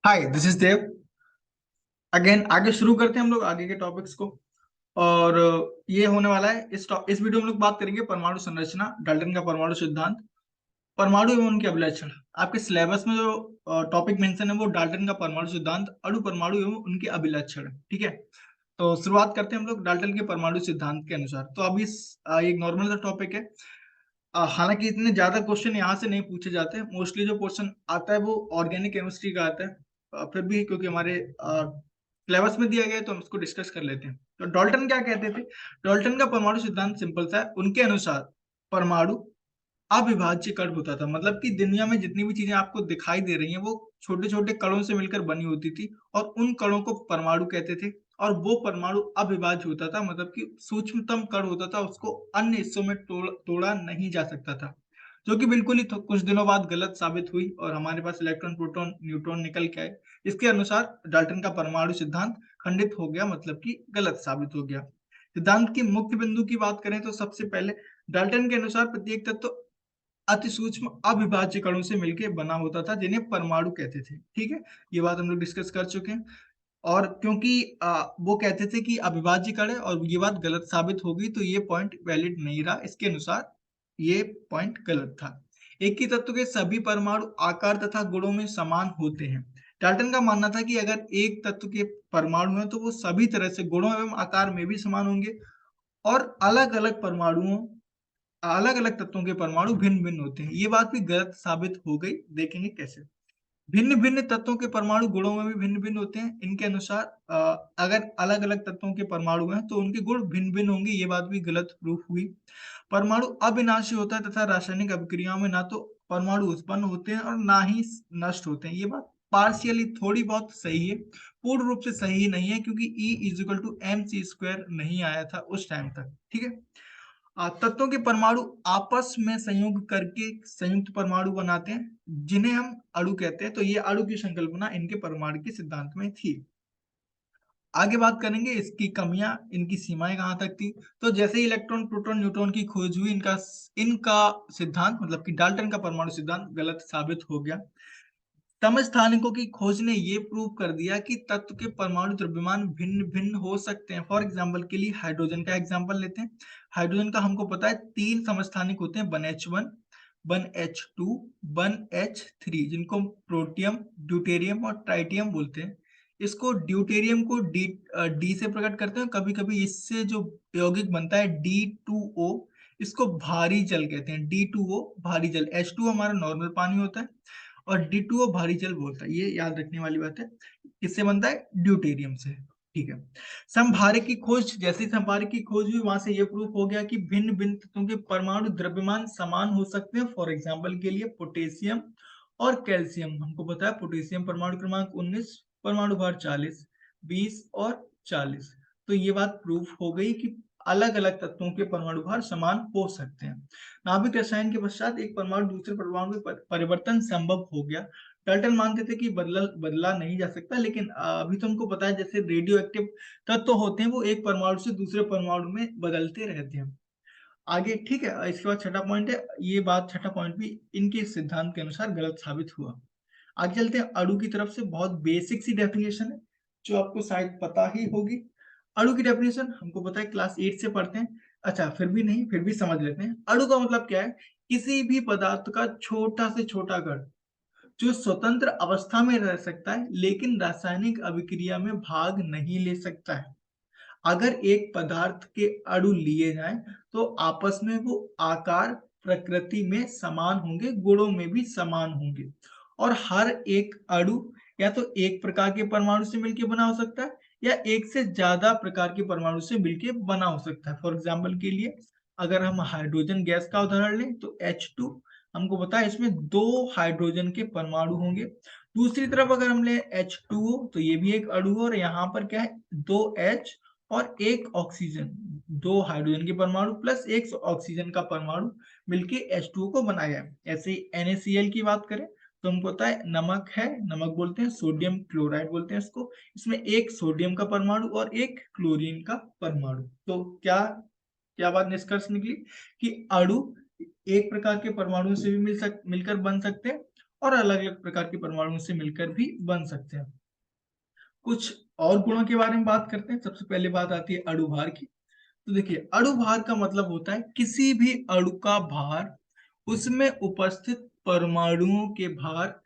Hi, this is Dev again. आगे शुरू करते हैं हम लोग आगे के टॉपिक्स को। और ये होने वाला है इस वीडियो में हम लोग बात करेंगे परमाणु संरचना, डाल्टन का परमाणु सिद्धांत, परमाणु एवं उनके अभिलक्षण। आपके सिलेबस में जो टॉपिक मेंशन है वो डाल्टन का परमाणु सिद्धांत, अणु परमाणु एवं उनके अभिलक्षण। ठीक है, तो शुरुआत करते हैं हम लोग डाल्टन के परमाणु सिद्धांत के अनुसार। तो अभी एक नॉर्मल सा टॉपिक है। हालांकि इतने ज्यादा क्वेश्चन यहाँ से नहीं पूछे जाते, मोस्टली जो क्वेश्चन आता है वो ऑर्गेनिक केमिस्ट्री का आता है। फिर भी क्योंकि हमारे सिलेबस में दिया गया है तो हम इसको डिस्कस कर लेते हैं। तो डाल्टन क्या कहते थे? डाल्टन का परमाणु सिद्धांत सिंपल सा है। उनके अनुसार परमाणु अविभाज्य कण होता था। मतलब कि दुनिया में जितनी भी चीजें आपको दिखाई दे रही हैं वो छोटे छोटे कणों से मिलकर बनी होती थी, और उन कणों को परमाणु कहते थे। और वो परमाणु अविभाज्य होता था, मतलब कि सूक्ष्मतम कण होता था, उसको अन्य हिस्सों में तोड़ा नहीं जा सकता था। जो कि बिल्कुल ही कुछ दिनों बाद गलत साबित हुई और हमारे पास इलेक्ट्रॉन प्रोटॉन न्यूट्रॉन निकल के आए। इसके अनुसार डाल्टन का परमाणु सिद्धांत खंडित हो गया, मतलब कि गलत साबित हो गया। सिद्धांत की मुख्य बिंदु की बात करें तो सबसे पहले डाल्टन के अनुसार प्रत्येक तत्व अति सूक्ष्म अविभाज्य कणों से मिलकर बना होता था, जिन्हें परमाणु कहते थे। ठीक है, ये बात हम लोग डिस्कस कर चुके हैं। और क्योंकि वो कहते थे कि अविभाज्य कण है और ये बात गलत साबित हो गई, तो ये पॉइंट वैलिड नहीं रहा। इसके अनुसार ये पॉइंट गलत था। एक ही तत्व के सभी परमाणु आकार तथा गुणों में समान होते हैं। डाल्टन का मानना था कि अगर एक तत्व के परमाणु हैं तो वो सभी तरह से गुणों एवं आकार में भी समान होंगे, और अलग अलग तत्वों के परमाणु भिन्न भिन्न होते हैं। ये बात भी गलत साबित हो गई, देखेंगे कैसे। भिन्न भिन्न तत्वों के परमाणु गुणों में भी भिन्न भिन्न होते हैं। इनके अनुसार अगर अलग अलग तत्वों के परमाणु हैं तो उनके गुण भिन्न भिन्न होंगे। ये बात भी गलत प्रूफ हुई। परमाणु अविनाशी होता है तथा रासायनिक अभिक्रियाओं में ना तो परमाणु उत्पन्न होते हैं और ना ही नष्ट होते हैं। ये बात पार्शियली थोड़ी बहुत सही है, पूर्ण रूप से सही नहीं है, क्योंकि E = mc² नहीं आया था उस टाइम तक। ठीक है, तत्वों के परमाणु आपस में संयोग करके संयुक्त परमाणु बनाते हैं, जिन्हें हम अणु कहते हैं। तो ये अणु की संकल्पना इनके परमाणु के सिद्धांत में थी। आगे बात करेंगे इसकी कमियां, इनकी सीमाएं कहां तक थी। तो जैसे ही इलेक्ट्रॉन प्रोटॉन न्यूट्रॉन की खोज हुई, इनका इनका सिद्धांत, मतलब कि डाल्टन का परमाणु सिद्धांत गलत साबित हो गया। समस्थानिकों की खोज ने ये प्रूव कर दिया कि तत्व के परमाणु द्रव्यमान भिन्न भिन्न हो सकते हैं। फॉर एग्जाम्पल के लिए हाइड्रोजन का एग्जाम्पल लेते हैं। हाइड्रोजन का हमको पता है 3 समस्थानिक होते हैं, 1h1, 1h2, 1h3, जिनको हम प्रोटियम, ड्यूटेरियम और ट्राइटियम बोलते हैं। इसको ड्यूटेरियम को डी से प्रकट करते हैं। कभी कभी इससे जो यौगिक बनता है D2O, इसको भारी जल कहते हैं। D2O भारी जल, H2 हमारा नॉर्मल पानी होता है, और D2O भारी जल बोलता है। ये याद रखने वाली बात है। किससे बनता है? ड्यूटेरियम से। ठीक है, समभारिक की खोज, जैसे ही समभारिक की खोज हुई वहां से ये प्रूफ हो गया कि भिन्न भिन्न तत्वों के परमाणु द्रव्यमान समान हो सकते हैं। फॉर एग्जाम्पल के लिए पोटेशियम और कैल्शियम, हमको पता है पोटेशियम परमाणु क्रमांक 19, परमाणु भार 40, 20 और 40। तो ये बात प्रूफ हो गई कि अलग अलग तत्वों के परमाणु भार समान हो सकते हैं। नाभिक रसायन के पश्चात एक परमाणु दूसरे परमाणु में परिवर्तन संभव हो गया। टर्टल मानते थे कि बदला बदला नहीं जा सकता, लेकिन अभी तो हमको पता है जैसे रेडियो एक्टिव तत्व होते हैं वो एक परमाणु से दूसरे परमाणु में बदलते रहते हैं। आगे ठीक है, इसके बाद छठा पॉइंट है। ये बात, छठा पॉइंट भी इनके सिद्धांत के अनुसार गलत साबित हुआ। आगे चलते हैं अणु की तरफ से। बहुत बेसिक सी डेफिनेशन है जो आपको शायद पता ही होगी। अणु की डेफिनेशन हमको पता है, क्लास 8 से पढ़ते हैं। अच्छा, फिर भी नहीं, फिर भी समझ लेते हैं। अणु का मतलब क्या है? किसी भी पदार्थ का छोटा से छोटा कण जो स्वतंत्र अवस्था में रह सकता है लेकिन रासायनिक अभिक्रिया में भाग नहीं ले सकता है। अगर एक पदार्थ के अणु लिए जाएं तो आपस में वो आकार प्रकृति में समान होंगे, गुणों में भी समान होंगे, और हर एक अणु या तो एक प्रकार के परमाणु से मिलकर बना हो सकता है या एक से ज्यादा प्रकार के परमाणु से मिलकर बना हो सकता है। फॉर एग्जाम्पल के लिए अगर हम हाइड्रोजन गैस का उदाहरण लें तो H2, हमको पता है इसमें 2 हाइड्रोजन के परमाणु होंगे। दूसरी तरफ अगर हम ले H2O, तो ये भी एक अणु है, और यहाँ पर क्या है? 2H और एक ऑक्सीजन, 2 हाइड्रोजन के परमाणु प्लस एक ऑक्सीजन का परमाणु मिलके H2O को बनाया है। ऐसे ही NaCl की बात करें तो हमको पता है नमक है, नमक बोलते हैं, सोडियम क्लोराइड बोलते हैं इसको। इसमें एक सोडियम का परमाणु और एक क्लोरीन का परमाणु। तो क्या क्या बात निष्कर्ष निकली कि अणु एक प्रकार के परमाणु से भी मिलकर बन सकते हैं, और अलग अलग प्रकार के परमाणुओं से मिलकर भी बन सकते हैं। कुछ और गुणों के बारे में बात करते हैं। सबसे पहले बात आती है अणु भार की। तो देखिए, अणु भार का मतलब होता है किसी भी अणु का भार उसमें उपस्थित परमाणुओं के भार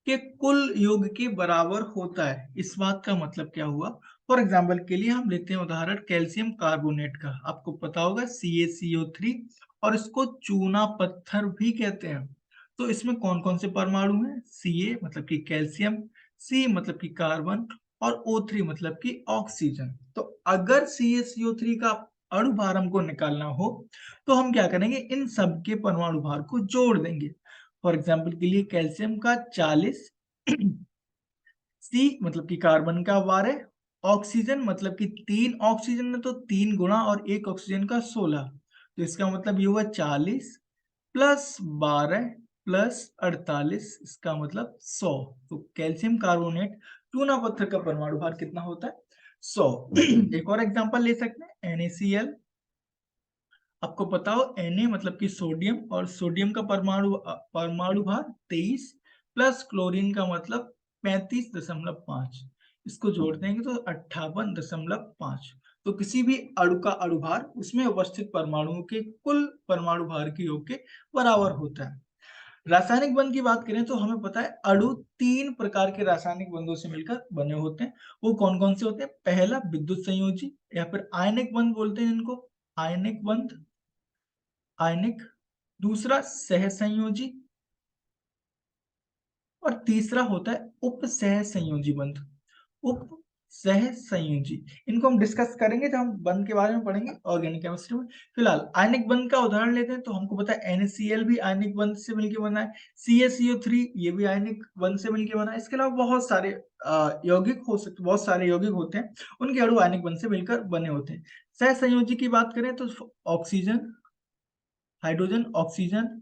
के कुल योग के बराबर होता है। इस बात का मतलब क्या हुआ? फॉर एग्जाम्पल के लिए हम लेते हैं उदाहरण कैल्शियम कार्बोनेट का। आपको पता होगा CaCO3, और इसको चूना पत्थर भी कहते हैं। तो इसमें कौन कौन से परमाणु हैं? Ca मतलब कि कैल्शियम, C मतलब कि कार्बन, और O3 मतलब कि ऑक्सीजन। तो अगर CaCO3 का अणु भार हमको निकालना हो तो हम क्या करेंगे? इन सब के परमाणु भार को जोड़ देंगे। फॉर एग्जाम्पल के लिए कैल्शियम का 40, सी मतलब कि कार्बन का 12, ऑक्सीजन मतलब कि 3 ऑक्सीजन है तो 3 गुणा और 1 ऑक्सीजन का 16। तो इसका मतलब ये हुआ 40 प्लस 12 प्लस 48, इसका मतलब 100। तो कैल्शियम कार्बोनेट चूना पत्थर का परमाणु भार कितना होता है? 100। एक और एग्जांपल ले सकते हैं NaCl। आपको पता हो Na मतलब कि सोडियम, और सोडियम का परमाणु भार 23 प्लस क्लोरीन का मतलब 35.5। इसको जोड़ देंगे तो 58.5। तो किसी भी अणु का अणु भार उसमें उपस्थित परमाणुओं के कुल परमाणु भार के योग के बराबर होता है। रासायनिक बंध की बात करें तो हमें पता है अणु 3 प्रकार के रासायनिक बंधों से मिलकर बने होते हैं। वो कौन कौन से होते हैं? पहला विद्युत संयोजी या फिर आयनिक बंध बोलते हैं इनको, आयनिक बंध, आयनिक। दूसरा सहसंयोजी, और तीसरा होता है उप सहसंयोजी बंध। उप सहसंयोजी, इनको हम डिस्कस करेंगे जब हम बंध के बारे में पढ़ेंगे ऑर्गेनिक केमिस्ट्री में। फिलहाल आयनिक बंध का उदाहरण लेते हैं। तो हमको पता है NaCl भी आयनिक बंध से मिलकर बना है, CaCO3 ये भी आयनिक बंध से मिलकर बना है। इसके अलावा बहुत सारे यौगिक हो सकते, बहुत सारे यौगिक होते हैं, उनके अणु आयनिक बंध से मिलकर बने होते हैं। सहसंयोजी की बात करें तो ऑक्सीजन, हाइड्रोजन, ऑक्सीजन,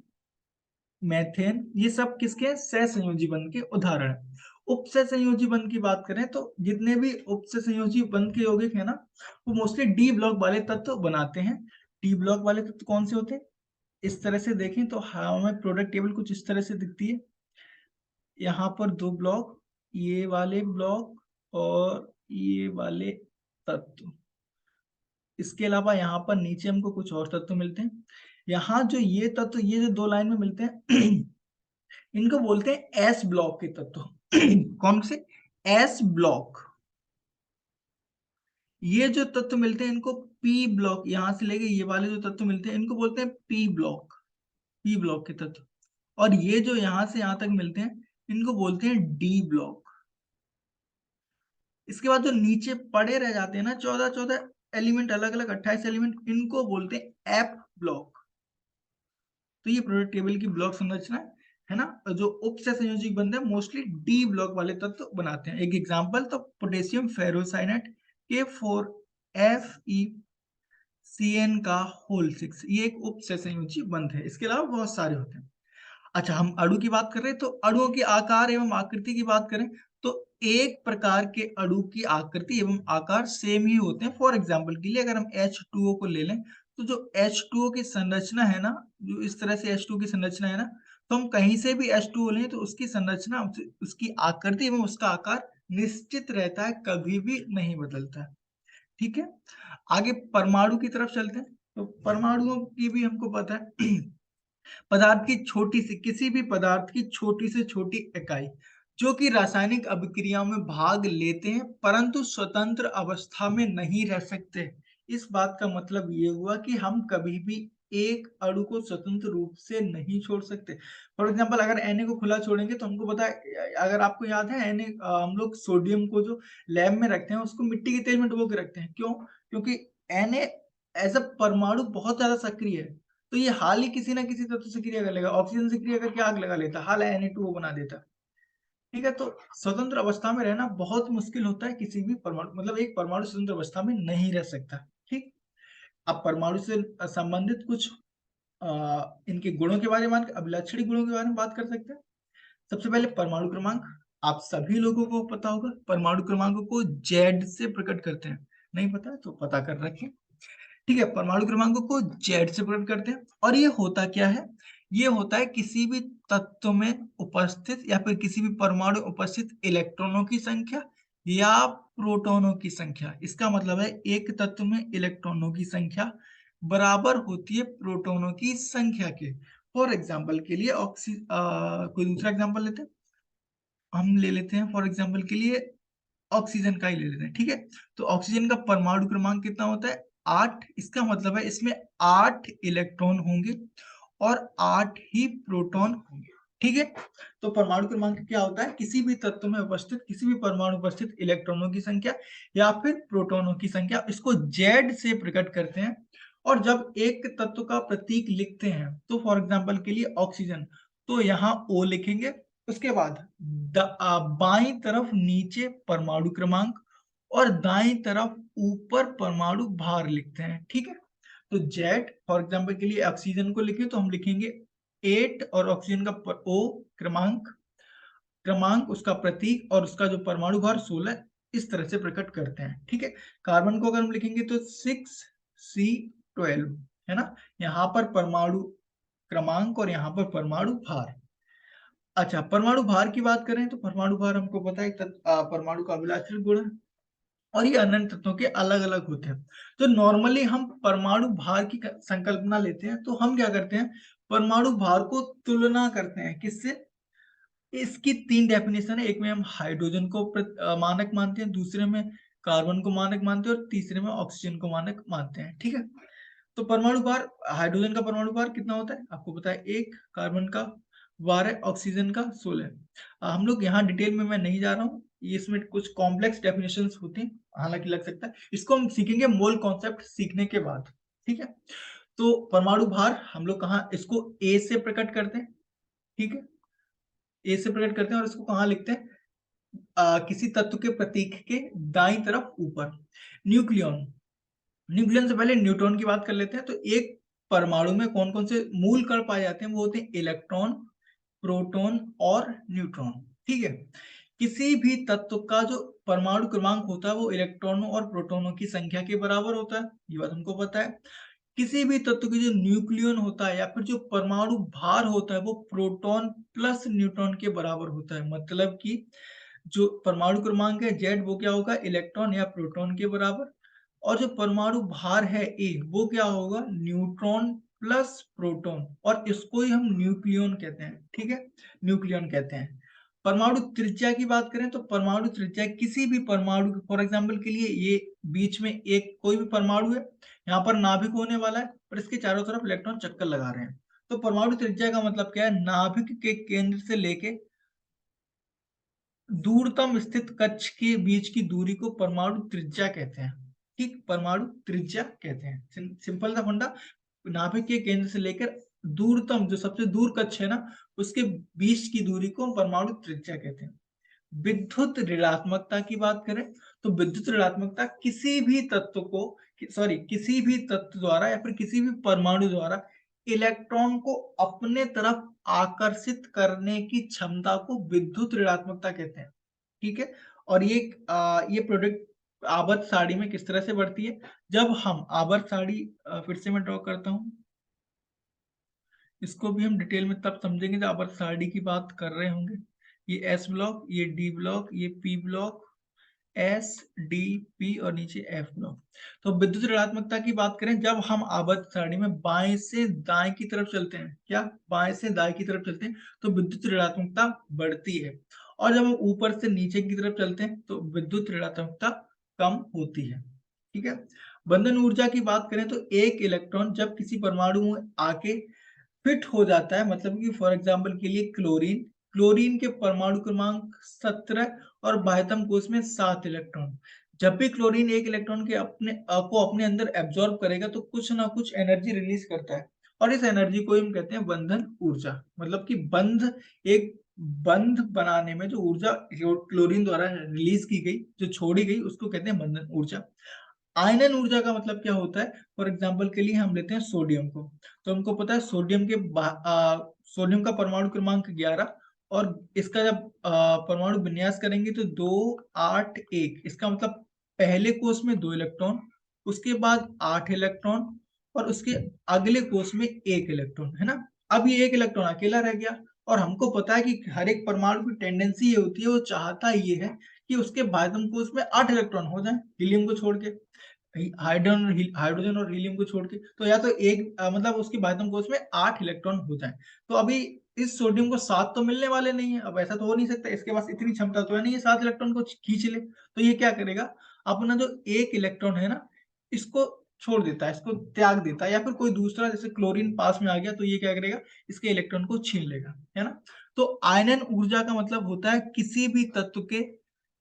मैथेन, ये सब किसके हैं? सहसंयोजी बंध के उदाहरण हैं। उपसहसंयोजी बंध की बात करें तो जितने भी उपसहसंयोजी बंध के यौगिक है ना, वो मोस्टली डी ब्लॉक वाले तत्व बनाते हैं। डी ब्लॉक वाले तत्व कौन से होते हैं? इस तरह से देखें तो हमें प्रोडक्ट टेबल कुछ इस तरह से दिखती है। यहाँ पर 2 ब्लॉक, ये वाले ब्लॉक और ये वाले तत्व। इसके अलावा यहाँ पर नीचे हमको कुछ और तत्व मिलते हैं। यहाँ जो ये तत्व, ये जो 2 लाइन में मिलते हैं इनको बोलते हैं एस ब्लॉक के तत्व। कौन से? S block. ये जो तत्व मिलते हैं इनको पी ब्लॉक, यहां से लेके ये वाले जो तत्व मिलते हैं इनको बोलते हैं पी ब्लॉक, पी ब्लॉक के तत्व। और ये जो यहां से यहां तक मिलते हैं इनको बोलते हैं डी ब्लॉक। इसके बाद जो नीचे पड़े रह जाते हैं ना 14 एलिमेंट, अलग अलग 28 एलिमेंट, इनको बोलते हैं एफ ब्लॉक। तो ये प्रोडक्ट टेबल की ब्लॉक संरचना है ना। जो उपसहसंयोजी बंध है मोस्टली डी ब्लॉक वाले तत्व बनाते हैं। एक एग्जांपल तो पोटेशियम फेरोसाइनेट K4FeCN का होल 6, ये एक उपसहसंयोजी बंध है। इसके अलावा बहुत सारे होते हैं। अच्छा, हम अणु की बात कर रहे हैं तो अणुओं के आकार एवं आकृति की बात करें तो एक प्रकार के अणु की आकृति एवं आकार सेम ही होते हैं। फॉर एग्जांपल के लिए अगर हम H2O को ले लें तो जो H2O की संरचना है ना, जो इस तरह से H2O की संरचना है ना, तो हम कहीं से भी H2O लें तो उसकी संरचना, उसकी आकृति एवं उसका आकार निश्चित रहता है, कभी भी नहीं बदलता है। ठीक है, आगे परमाणु की तरफ चलते हैं। तो परमाणुओं की भी हमको पता है पदार्थ की छोटी सी, किसी भी पदार्थ की छोटी से छोटी इकाई जो कि रासायनिक अभिक्रियाओं में भाग लेते हैं परंतु स्वतंत्र अवस्था में नहीं रह सकते। इस बात का मतलब ये हुआ कि हम कभी भी एक अणु को स्वतंत्र रूप से नहीं छोड़ सकते। फॉर एग्जाम्पल अगर Na को खुला छोड़ेंगे तो हमको पता है, अगर आपको याद है Na, हम लोग सोडियम को जो लैब में रखते हैं उसको मिट्टी के तेल में डुबो के रखते हैं। क्यों? क्योंकि Na एज अ परमाणु बहुत ज्यादा सक्रिय है, तो ये हाल ही किसी ना किसी तत्व से क्रिया कर लेगा। ऑक्सीजन से क्रिया करके आग लगा लेता, हाल Na2O बना देता। ठीक है, तो स्वतंत्र अवस्था में रहना बहुत मुश्किल होता है किसी भी परमाणु, मतलब एक परमाणु स्वतंत्र अवस्था में नहीं रह सकता। ठीक, अब परमाणु से संबंधित कुछ इनके गुणों के बारे में, अभिलक्षणी गुणों के बारे में बात कर सकते हैं। सबसे पहले परमाणु क्रमांक। आप सभी लोगों को पता होगा परमाणु क्रमांक को जेड से प्रकट करते हैं। नहीं पता है तो पता कर रखें। ठीक है, परमाणु क्रमांकों को जेड से प्रकट करते हैं। और ये होता क्या है? ये होता है किसी भी तत्व में उपस्थित या फिर किसी भी परमाणु में उपस्थित इलेक्ट्रॉनों की संख्या या प्रोटॉनों की संख्या। इसका मतलब है एक तत्व में इलेक्ट्रॉनों की संख्या बराबर होती है प्रोटॉनों की संख्या के। फॉर एग्जाम्पल के लिए कोई दूसरा एग्जाम्पल लेते हैं, हम ले लेते हैं फॉर एग्जाम्पल के लिए ऑक्सीजन का ही ले लेते हैं, ठीक है। तो ऑक्सीजन का परमाणु क्रमांक कितना होता है? 8। इसका मतलब है इसमें 8 इलेक्ट्रॉन होंगे और 8 ही प्रोटॉन होंगे, ठीक है। तो परमाणु क्रमांक क्या होता है? किसी भी तत्व में उपस्थित किसी भी परमाणु उपस्थित इलेक्ट्रॉनों की संख्या या फिर प्रोटॉनों की संख्या, इसको जेड से प्रकट करते हैं। और जब एक तत्व का प्रतीक लिखते हैं, तो फॉर एग्जाम्पल के लिए ऑक्सीजन, तो यहाँ ओ लिखेंगे। उसके बाद बाईं तरफ नीचे परमाणु क्रमांक और दाईं तरफ ऊपर परमाणु भार लिखते हैं, ठीक है। तो जेड फॉर एग्जांपल के लिए ऑक्सीजन को लिखें तो हम लिखेंगे 8 और ऑक्सीजन का ओ क्रमांक क्रमांक उसका प्रतीक और उसका जो परमाणु भार 16 इस तरह से प्रकट करते हैं, ठीक है। कार्बन को अगर हम लिखेंगे तो 6C12 है ना, यहाँ पर परमाणु क्रमांक और यहाँ पर परमाणु भार। अच्छा, परमाणु भार की बात करें तो परमाणु भार हमको पता है परमाणु का अभिलाषी गुण है और ये अन्य तत्वों के अलग अलग होते हैं। तो नॉर्मली हम परमाणु भार की संकल्पना लेते हैं तो हम क्या करते हैं, परमाणु भार को तुलना करते हैं किससे? इसकी 3 डेफिनेशन है, एक में हम हाइड्रोजन को मानक मानते हैं, दूसरे में कार्बन को मानक मानते हैं और तीसरे में ऑक्सीजन को मानक मानते हैं, ठीक है। तो परमाणु भार, हाइड्रोजन का परमाणु भार कितना होता है आपको पता है? 1, कार्बन का 12, ऑक्सीजन का 16। हम लोग यहाँ डिटेल में मैं नहीं जा रहा हूँ, इसमें कुछ कॉम्प्लेक्स डेफिनेशंस होती हैं, हालांकि लग सकता है, इसको हम सीखेंगे मोल कॉन्सेप्ट सीखने के बाद, ठीक है। तो परमाणु भार हम लोग कहाँ इसको ए से प्रकट करते हैं, ठीक है, ए से प्रकट करते हैं और इसको कहाँ लिखते हैं? किसी तत्व के प्रतीक के दाईं तरफ ऊपर। न्यूक्लियन, न्यूक्लियन से पहले न्यूट्रॉन की बात कर लेते हैं। तो एक परमाणु में कौन कौन से मूल कण पाए जाते हैं? वो होते हैं इलेक्ट्रॉन, प्रोटॉन और न्यूट्रॉन, ठीक है। किसी भी तत्व का जो परमाणु क्रमांक होता है वो इलेक्ट्रॉनों और प्रोटॉनों की संख्या के बराबर होता है, ये बात हमको पता है। किसी भी तत्व की जो न्यूक्लियन होता है या फिर जो परमाणु भार होता है वो प्रोटॉन प्लस न्यूट्रॉन के बराबर होता है, मतलब कि जो परमाणु क्रमांक है जेड वो क्या होगा? इलेक्ट्रॉन या प्रोटॉन के बराबर। और जो परमाणु भार है ए वो क्या होगा? न्यूट्रॉन प्लस प्रोटॉन, और इसको ही हम न्यूक्लियन कहते हैं, ठीक है, न्यूक्लियन कहते हैं। परमाणु त्रिज्या की बात करें तो परमाणु त्रिज्या किसी भी परमाणु, फॉर एग्जाम्पल के लिए ये बीच में एक कोई भी परमाणु है, यहाँ पर नाभिक होने वाला है पर इसके चारों तरफ इलेक्ट्रॉन चक्कर लगा रहे हैं। तो परमाणु त्रिज्या का मतलब क्या है? नाभिक के केंद्र से लेके दूरतम स्थित कक्ष के बीच की दूरी को परमाणु त्रिज्या कहते हैं, ठीक, परमाणु त्रिज्या कहते हैं। सिंपल सा फंडा, नाभिक के केंद्र से लेकर दूरतम जो सबसे दूर कक्ष है ना उसके बीच की दूरी को हम परमाणु त्रिज्या कहते हैं। विद्युत ऋणात्मकता की बात करें तो विद्युत ऋणात्मकता किसी भी तत्व को किसी भी तत्व द्वारा या फिर किसी भी परमाणु द्वारा इलेक्ट्रॉन को अपने तरफ आकर्षित करने की क्षमता को विद्युत ऋणात्मकता कहते हैं, ठीक है। और ये प्रोडक्ट आवर्त सारणी में किस तरह से बढ़ती है? जब हम आवर्त सारणी फिर से मैं ड्रॉ करता हूं, इसको भी हम डिटेल में तब समझेंगे जब आवर्त सारणी की बात कर रहे होंगे। ये एस ब्लॉक, ये डी ब्लॉक, ये P block, S D P और नीचे एफ ब्लॉक। तो विद्युत ऋणात्मकता की बात करें, जब हम आवर्त सारणी में बाएं से दाएं की तरफ चलते हैं, क्या बाएं से दाएं की तरफ चलते हैं तो विद्युत ऋणात्मकता बढ़ती है, और जब हम ऊपर से नीचे की तरफ चलते हैं तो विद्युत ऋणात्मकता कम होती है, ठीक है। बंधन ऊर्जा की बात करें तो एक इलेक्ट्रॉन जब किसी परमाणु में आके फिट हो जाता है, मतलब कि फॉर एग्जाम्पल के लिए क्लोरीन, क्लोरीन के परमाणु क्रमांक 17 और बाह्यतम कोश में 7 इलेक्ट्रॉन। जब भी क्लोरीन एक इलेक्ट्रॉन के अपने अंदर एब्जॉर्ब करेगा तो कुछ ना कुछ एनर्जी रिलीज करता है, और इस एनर्जी को हम कहते हैं बंधन ऊर्जा। मतलब कि एक बंध बनाने में जो ऊर्जा क्लोरीन द्वारा रिलीज की गई, जो छोड़ी गई, उसको कहते हैं बंधन ऊर्जा। आयनन ऊर्जा का मतलब क्या होता है? फॉर एग्जाम्पल के लिए हम लेते हैं सोडियम को, तो हमको पता है सोडियम का परमाणु क्रमांक 11, और इसका जब परमाणु विन्यास करेंगे तो 2 8 1, इसका मतलब पहले कोष में 2 इलेक्ट्रॉन, उसके बाद 8 इलेक्ट्रॉन और उसके अगले कोष में 1 इलेक्ट्रॉन, है ना। अब ये एक इलेक्ट्रॉन अकेला रह गया, और हमको पता है कि हर एक परमाणु की टेंडेंसी ये होती है, वो चाहता ये है कि उसके बाध्यम कोश में 8 इलेक्ट्रॉन हो जाए हीलियम को छोड़ के, हाइड्रोजन और हीलियम को छोड़ के। तो या तो एक मतलब उसके बाध्यम कोश में 8 इलेक्ट्रॉन हो जाए। तो अभी इस सोडियम को 7 तो मिलने वाले नहीं है, अब ऐसा तो हो नहीं सकता, इसके पास इतनी क्षमता तो है नहीं, ये 7 इलेक्ट्रॉन को खींच ले। तो ये क्या करेगा, अपना जो एक इलेक्ट्रॉन है ना, इसको छोड़ देता है, इसको त्याग देता है, या फिर कोई दूसरा जैसे क्लोरीन पास में आ गया तो ये क्या करेगा, इसके इलेक्ट्रॉन को छीन लेगा, है ना। तो आयनन ऊर्जा का मतलब होता है किसी भी तत्व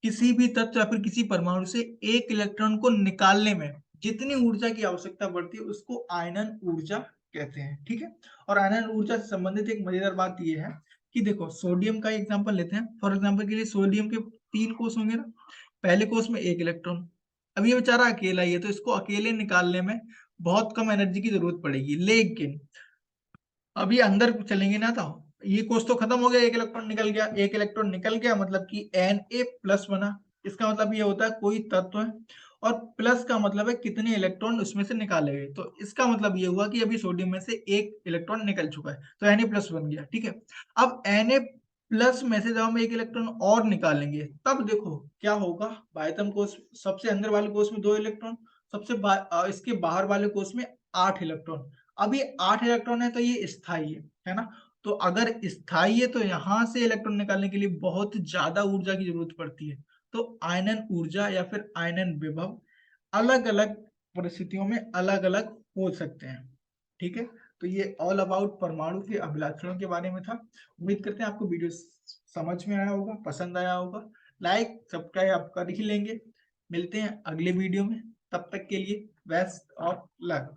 या फिर किसी परमाणु से एक इलेक्ट्रॉन को निकालने में जितनी ऊर्जा की आवश्यकता पड़ती है उसको आयनन ऊर्जा कहते हैं, ठीक है। और आयनन ऊर्जा से संबंधित एक मजेदार बात यह है कि देखो, सोडियम का एग्जांपल लेते हैं। फॉर एग्जांपल के लिए सोडियम के 3 कोष होंगे ना, पहले कोष में 1 इलेक्ट्रॉन। अब ये बेचारा अकेला ही है, तो इसको अकेले निकालने में बहुत कम एनर्जी की जरूरत पड़ेगी, लेकिन अभी अंदर चलेंगे ना, तो ये कोष तो खत्म हो गया, एक इलेक्ट्रॉन निकल गया, मतलब कि Na+ बना। इसका मतलब ये होता है कोई तत्व है, और प्लस का मतलब है कितने इलेक्ट्रॉन उसमें से निकाले गए। तो इसका मतलब ये हुआ कि अभी सोडियम में से एक इलेक्ट्रॉन निकल चुका है, तो Na+ बन गया, ठीक है। अब Na+ में से जब हम एक इलेक्ट्रॉन और निकालेंगे, तब देखो क्या होगा, बाह्यतम कोष सबसे अंदर वाले कोष में 2 इलेक्ट्रॉन, इसके बाहर वाले कोष में 8 इलेक्ट्रॉन। अब ये 8 इलेक्ट्रॉन है तो ये स्थायी है ना। तो अगर स्थायी है तो यहां से इलेक्ट्रॉन निकालने के लिए बहुत ज्यादा ऊर्जा की जरूरत पड़ती है। तो आयनन ऊर्जा या फिर आयनन विभव अलग अलग परिस्थितियों में अलग अलग हो सकते हैं, ठीक है। तो ये ऑल अबाउट परमाणु के अभिलाक्षणों के बारे में था। उम्मीद करते हैं आपको वीडियो समझ में आया होगा, पसंद आया होगा। लाइक सब्सक्राइब आप कर ही लेंगे। मिलते हैं अगले वीडियो में, तब तक के लिए बेस्ट ऑफ लक।